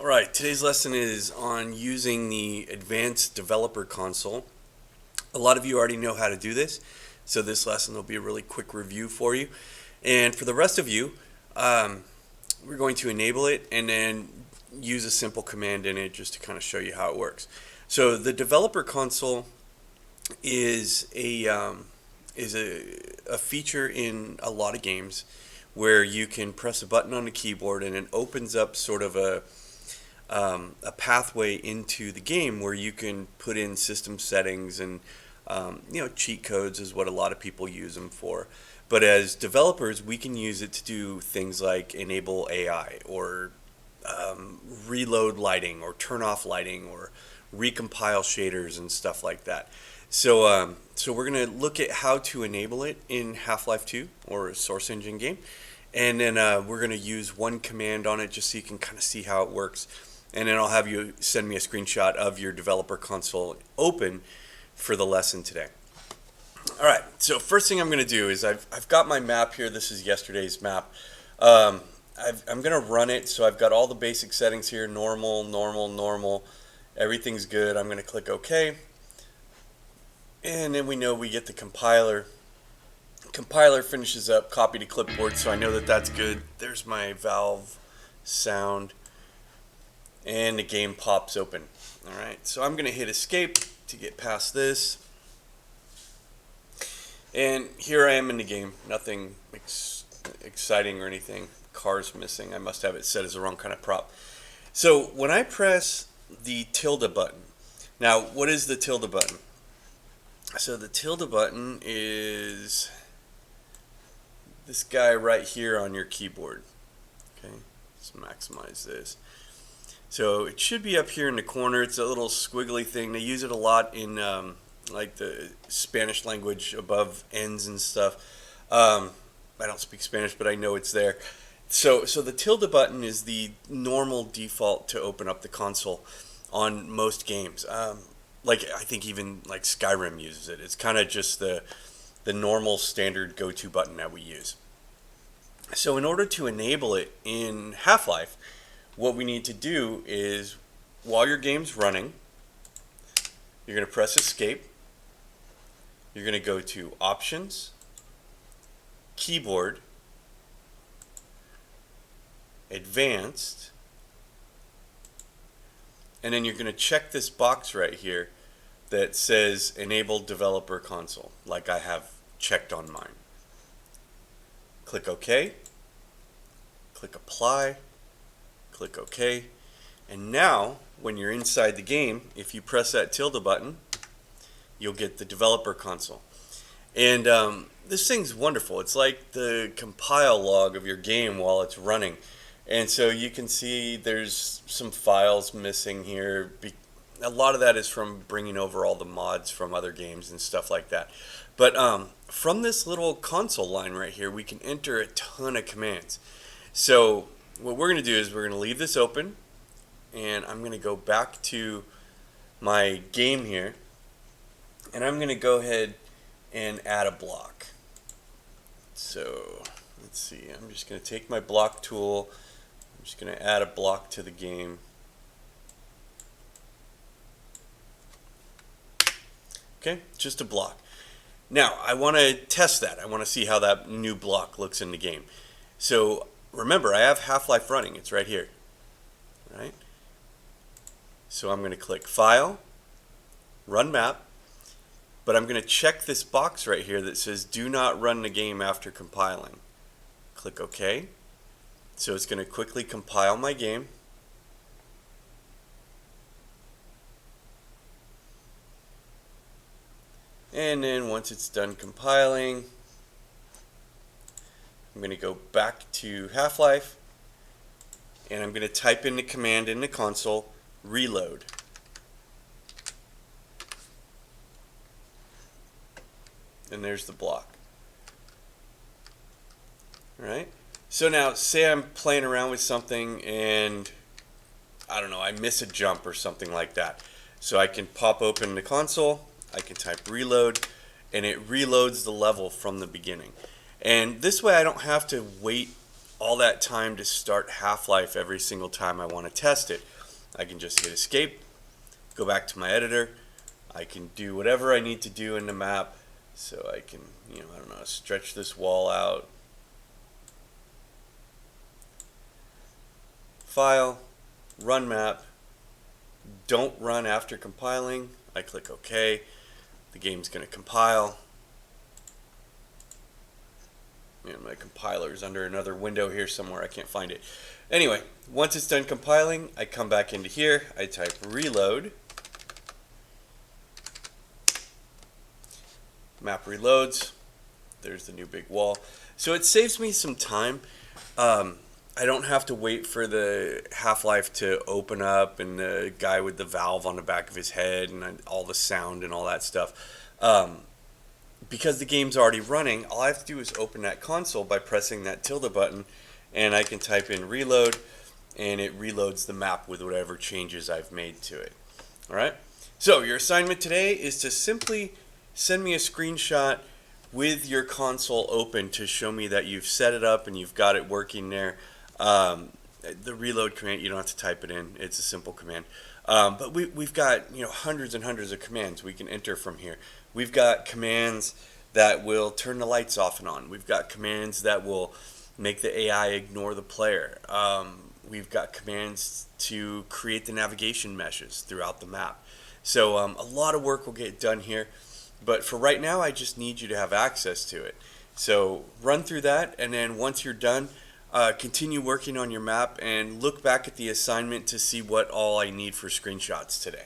Alright, today's lesson is on using the Advanced Developer Console. A lot of you already know how to do this, so this lesson will be a really quick review for you. And for the rest of you, we're going to enable it and then use a simple command in it just to kind of show you how it works. So the Developer Console is a feature in a lot of games where you can press a button on the keyboard and it opens up sort of a pathway into the game where you can put in system settings and cheat codes is what a lot of people use them for. But as developers, we can use it to do things like enable AI or reload lighting or turn off lighting or recompile shaders and stuff like that. So we're going to look at how to enable it in Half-Life 2 or a Source Engine game. And then we're going to use one command on it just so you can kind of see how it works. And then I'll have you send me a screenshot of your developer console open for the lesson today. All right, so first thing I'm going to do is I've got my map here. This is yesterday's map. I'm going to run it, so I've got all the basic settings here, normal, normal, normal. Everything's good. I'm going to click OK. And then we know we get the compiler. Compiler finishes up, copy to clipboard, so I know that that's good. There's my Valve sound. And the game pops open. Alright, so I'm going to hit escape to get past this. And here I am in the game. Nothing exciting or anything. Cars missing. I must have it set as the wrong kind of prop. So when I press the tilde button. Now, what is the tilde button? So the tilde button is this guy right here on your keyboard. Okay, let's maximize this. So it should be up here in the corner. It's a little squiggly thing. They use it a lot in like the Spanish language above ends and stuff. I don't speak Spanish, but I know it's there. So the tilde button is the normal default to open up the console on most games. Like I think even like Skyrim uses it. It's kind of just the normal standard go-to button that we use. So in order to enable it in Half-Life, what we need to do is, while your game's running, you're going to press escape. You're going to go to Options, Keyboard, Advanced, and then you're going to check this box right here that says Enable Developer Console, like I have checked on mine. Click OK. Click Apply. Click OK. And now, when you're inside the game, if you press that tilde button, you'll get the developer console. And this thing's wonderful. It's like the compile log of your game while it's running. And so you can see there's some files missing here. A lot of that is from bringing over all the mods from other games and stuff like that. But from this little console line right here, we can enter a ton of commands. So what we're going to do is we're going to leave this open, and I'm going to go back to my game here, and I'm going to go ahead and add a block. So let's see, I'm just going to take my block tool, I'm just going to add a block to the game. Okay, just a block. Now I want to test that. I want to see how that new block looks in the game. So remember, I have Half-Life running. It's right here. Right? So I'm going to click File, Run Map, but I'm going to check this box right here that says Do not run the game after compiling. Click OK. So it's going to quickly compile my game. And then once it's done compiling, I'm going to go back to Half-Life, and I'm going to type in the command in the console, reload. And there's the block. Alright, so now say I'm playing around with something and, I don't know, I miss a jump or something like that. So I can pop open the console, I can type reload, and it reloads the level from the beginning. And this way I don't have to wait all that time to start Half-Life every single time I want to test it. I can just hit escape, go back to my editor. I can do whatever I need to do in the map. So I can, I don't know, stretch this wall out. File, run map. Don't run after compiling. I click OK. The game's going to compile. And my compiler is under another window here somewhere. I can't find it. Anyway, once it's done compiling, I come back into here. I type reload. Map reloads. There's the new big wall. So it saves me some time. I don't have to wait for the Half-Life to open up and the guy with the valve on the back of his head and all the sound and all that stuff. Because the game's already running, all I have to do is open that console by pressing that tilde button, and I can type in reload, and it reloads the map with whatever changes I've made to it. All right? So your assignment today is to simply send me a screenshot with your console open to show me that you've set it up and you've got it working there. The reload command, you don't have to type it in. It's a simple command. But we've got hundreds and hundreds of commands we can enter from here. We've got commands that will turn the lights off and on. We've got commands that will make the AI ignore the player. We've got commands to create the navigation meshes throughout the map. So a lot of work will get done here. But for right now, I just need you to have access to it. So run through that, and then once you're done, continue working on your map and look back at the assignment to see what all I need for screenshots today.